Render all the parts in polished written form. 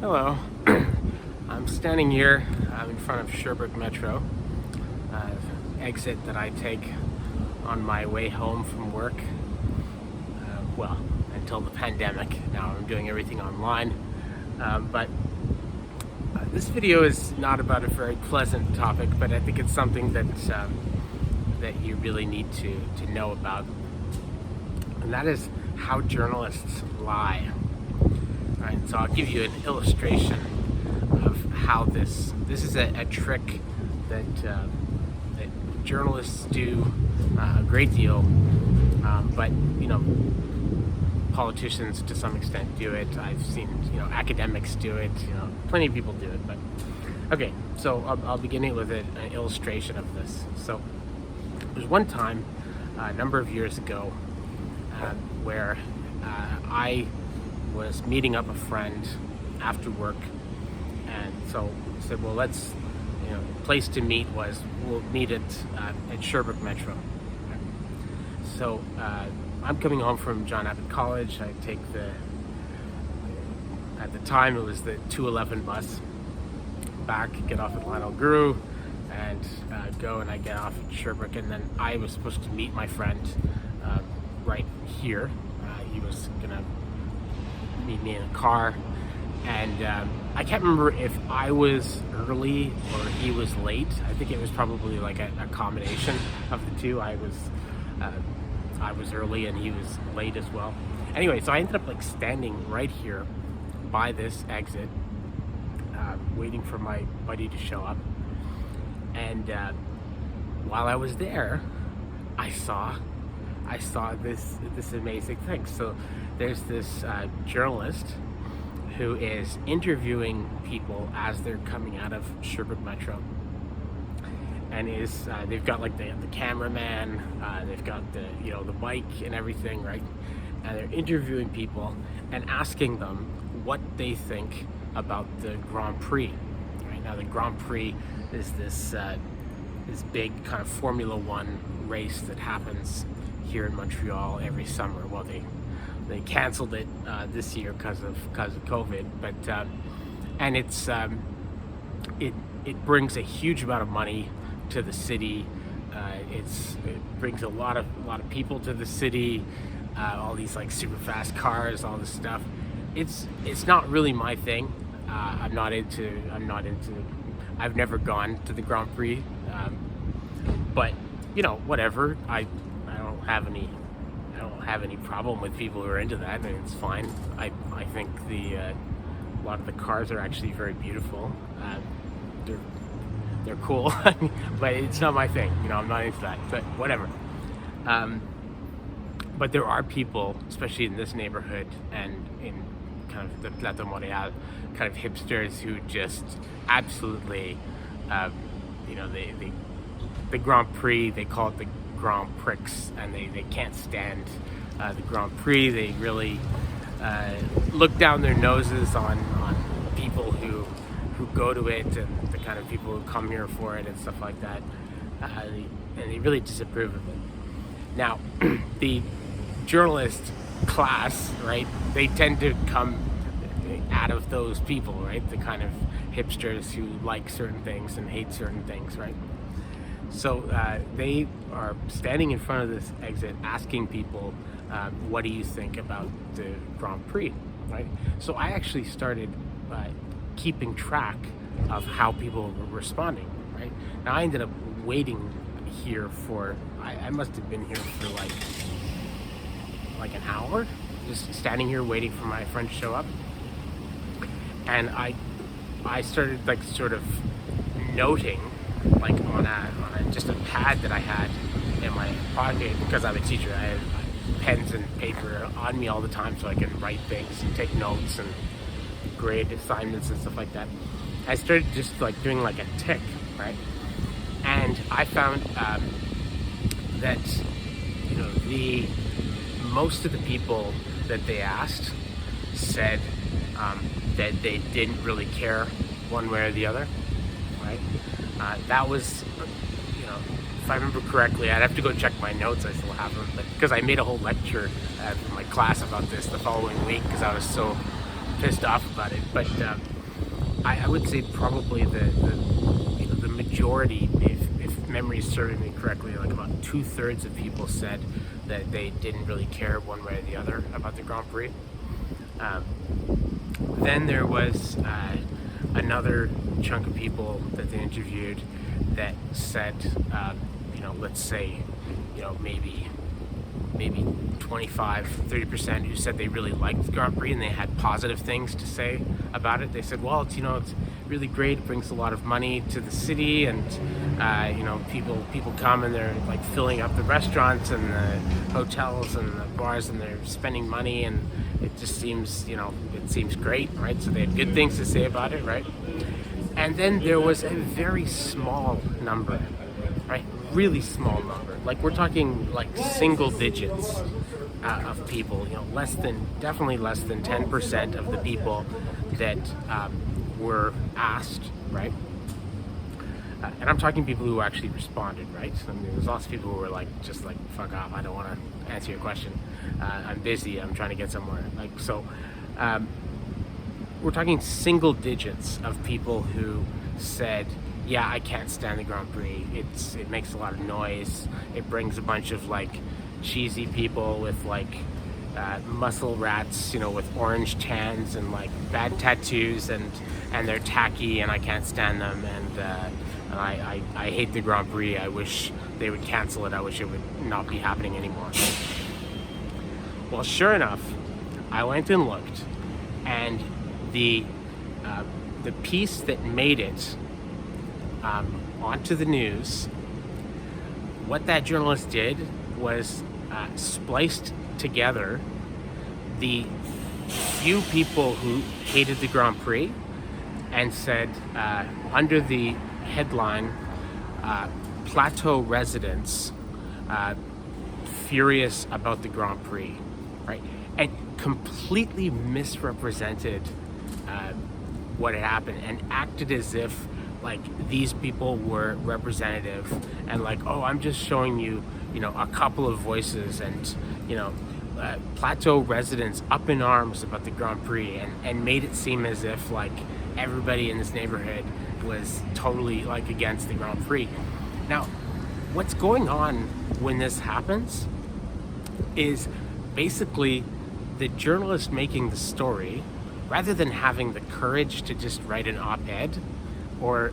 Hello. I'm standing here in front of Sherbrooke Metro, exit that I take on my way home from work. Well, until the pandemic. Now I'm doing everything online. But this video is not about a very pleasant topic, but I think it's something that you really need to know about. And that is how journalists lie. Right, so I'll give you an illustration of how this is a trick that journalists do a great deal, but politicians to some extent do it. I've seen academics do it. Plenty of people do it. But okay, so I'll begin it with an illustration of this. So there's one time a number of years ago where I was meeting up a friend after work, and so I said, well, let's, the place to meet was, we'll meet at Sherbrooke Metro. So I'm coming home from John Abbott College. I take at the time it was the 211 bus back, get off at Lionel Guru, and go, and I get off at Sherbrooke, and then I was supposed to meet my friend right here. He was gonna meet me in a car, and I can't remember if I was early or he was late. I think it was probably like a combination of the two. I was early and he was late as well. Anyway, so I ended up standing right here by this exit, waiting for my buddy to show up. And while I was there, I saw this amazing thing. So there's this journalist who is interviewing people as they're coming out of Sherbrooke Metro, and they've got the cameraman, they've got the bike and everything, right? And they're interviewing people and asking them what they think about the Grand Prix. Right now, the Grand Prix is this big kind of Formula One race that happens here in Montreal every summer. Well, they canceled it this year because of COVID, but and it brings a huge amount of money to the city. It brings a lot of people to the city. All these super fast cars, all this stuff. It's not really my thing. I'm not into. I've never gone to the Grand Prix, but whatever. I don't have any problem with people who are into that, and it's fine. I think a lot of the cars are actually very beautiful. They're cool, but it's not my thing. I'm not into that. But whatever. But there are people, especially in this neighborhood and in kind of the Plateau Montréal, kind of hipsters who just absolutely, the Grand Prix, they call it the Grand Prix, and they can't stand the Grand Prix. They really look down their noses on people who go to it, and the kind of people who come here for it and stuff like that, and they really disapprove of it. Now, the journalist class, right, they tend to come out of those people, right, the kind of hipsters who like certain things and hate certain things, right? So they are standing in front of this exit asking people, what do you think about the Grand Prix, right? So I actually started keeping track of how people were responding, right? Now I ended up waiting here for, I must have been here for like an hour, just standing here waiting for my friend to show up. And I started sort of noting on just a pad that I had in my pocket, because I'm a teacher. I have pens and paper on me all the time so I can write things and take notes and grade assignments and stuff like that. I started just doing a tick, right? And I found that the most of the people that they asked said that they didn't really care one way or the other, right? That was, if I remember correctly, I'd have to go check my notes. I still have them, but because I made a whole lecture for my class about this the following week because I was so pissed off about it. But I would say probably the majority, if memory is serving me correctly, like about 2/3 of people said that they didn't really care one way or the other about the Grand Prix. Um, then there was another chunk of people that they interviewed that said, let's say, maybe 25-30% who said they really liked the Grand Prix and they had positive things to say about it. They said, well, it's really great. It brings a lot of money to the city, and people come and they're like filling up the restaurants and the hotels and the bars, and they're spending money, and it just seems it seems great, right? So they had good things to say about it, right? And then there was a very small number, right? Really small number. Like we're talking like single digits of people. Definitely less than 10% of the people that were asked, right? And I'm talking people who actually responded, right? I mean, there's lots of people who were just like, fuck off, I don't want to answer your question. I'm busy, I'm trying to get somewhere. We're talking single digits of people who said, yeah, I can't stand the Grand Prix. It makes a lot of noise. It brings a bunch of cheesy people with muscle rats, with orange tans and bad tattoos, and they're tacky, and I can't stand them, and I hate the Grand Prix. I wish they would cancel it. I wish it would not be happening anymore. Well, sure enough, I went and looked, and the piece that made it onto the news, what that journalist did was spliced together the few people who hated the Grand Prix and said, under the headline, Plateau residents furious about the Grand Prix, right? And completely misrepresented what had happened and acted as if these people were representative, and I'm just showing you, a couple of voices, and Plateau residents up in arms about the Grand Prix, and made it seem as if everybody in this neighborhood was totally against the Grand Prix. Now, what's going on when this happens is basically the journalist making the story, rather than having the courage to just write an op-ed or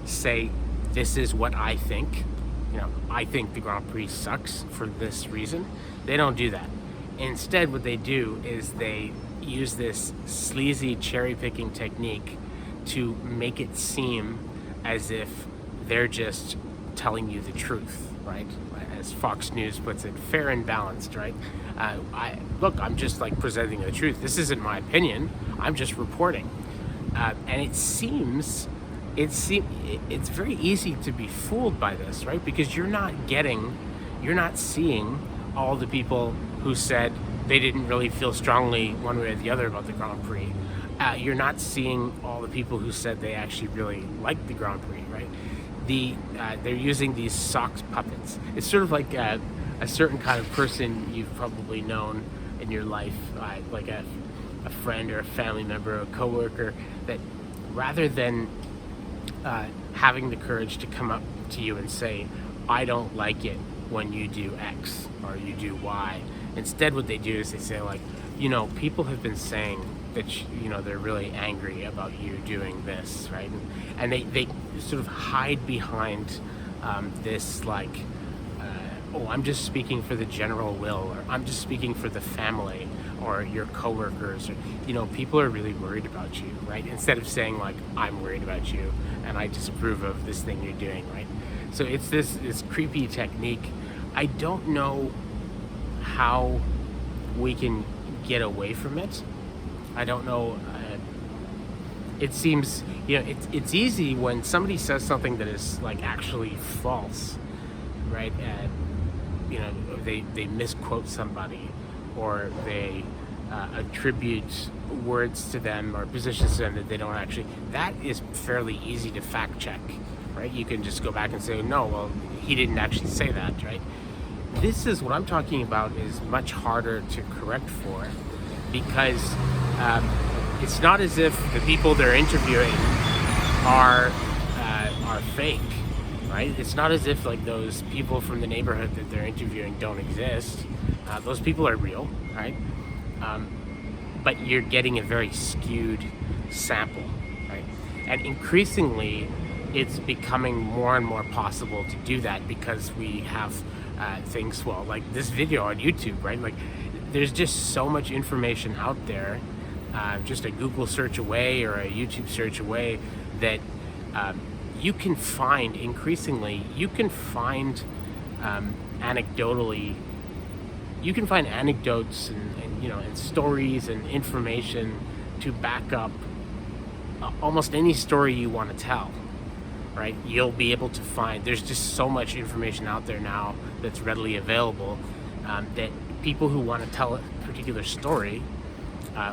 say, this is what I think, I think the Grand Prix sucks for this reason. They don't do that. Instead, what they do is they use this sleazy cherry-picking technique to make it seem as if they're just telling you the truth, right? As Fox News puts it, fair and balanced, right? I'm just presenting the truth. This isn't my opinion. I'm just reporting. And it seems it's very easy to be fooled by this, right? Because you're not seeing all the people who said they didn't really feel strongly one way or the other about the Grand Prix. You're not seeing all the people who said they actually really liked the Grand Prix, right? They're using these socks puppets. It's sort of like a certain kind of person you've probably known in your life, like a friend or a family member or a coworker, that rather than having the courage to come up to you and say, I don't like it when you do X or you do Y. Instead, what they do is they say people have been saying that they're really angry about you doing this, right? And they sort of hide behind this I'm just speaking for the general will, or I'm just speaking for the family or your coworkers, or people are really worried about you, right? Instead of saying I'm worried about you and I disapprove of this thing you're doing, right? So it's this creepy technique. I don't know how we can get away from it. I don't know. It seems it's easy when somebody says something that is actually false, right? They misquote somebody, or they attribute words to them or positions to them that they don't actually. That is fairly easy to fact check, right? You can just go back and say, no, well, he didn't actually say that, right? This is what I'm talking about, is much harder to correct for, because it's not as if the people they're interviewing are fake, right? It's not as if like those people from the neighborhood that they're interviewing don't exist. Those people are real, right? But you're getting a very skewed sample, right? And increasingly, it's becoming more and more possible to do that because we have things, well, like this video on YouTube, right? Like, there's just so much information out there, just a Google search away or a YouTube search away, that you can find, increasingly, you can find anecdotally, you can find anecdotes and you know, and stories and information to back up almost any story you want to tell, right? You'll be able to find, there's just so much information out there now that's readily available, that people who want to tell a particular story,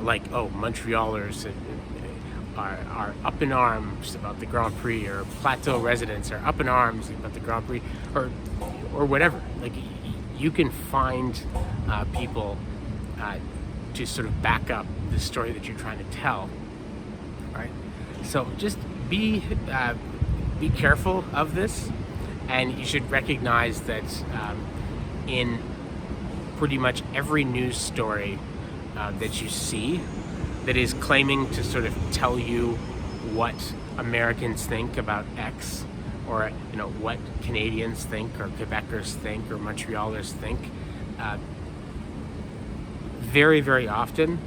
like, oh, Montrealers are up in arms about the Grand Prix, or Plateau residents are up in arms about the Grand Prix, or whatever. Like, you can find people to sort of back up the story that you're trying to tell, right? So just be careful of this, and you should recognize that in pretty much every news story that you see that is claiming to sort of tell you what Americans think about X, or you know, what Canadians think, or Quebecers think, or Montrealers think, very, very often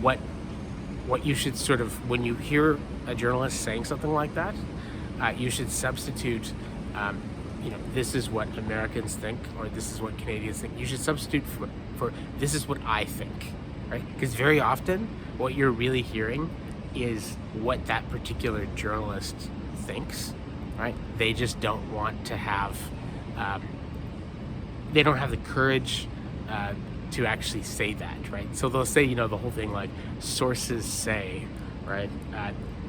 what you should sort of, when you hear a journalist saying something like that, you should substitute, you know, this is what Americans think, or this is what Canadians think. You should substitute for this is what I think, right? Because very often what you're really hearing is what that particular journalist thinks, right? They just don't want to have, they don't have the courage to actually say that, right? So they'll say, you know, the whole thing like, sources say, right?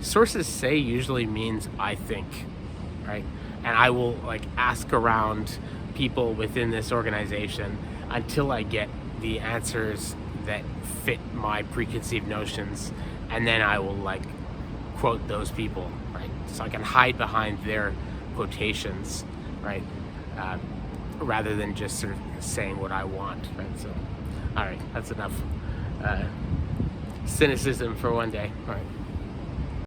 Sources say usually means I think, right? And I will like ask around people within this organization until I get the answers that fit my preconceived notions, and then I will like quote those people, right? So I can hide behind their quotations, right? Rather than just sort of saying what I want, right? So, all right, that's enough cynicism for one day. All right.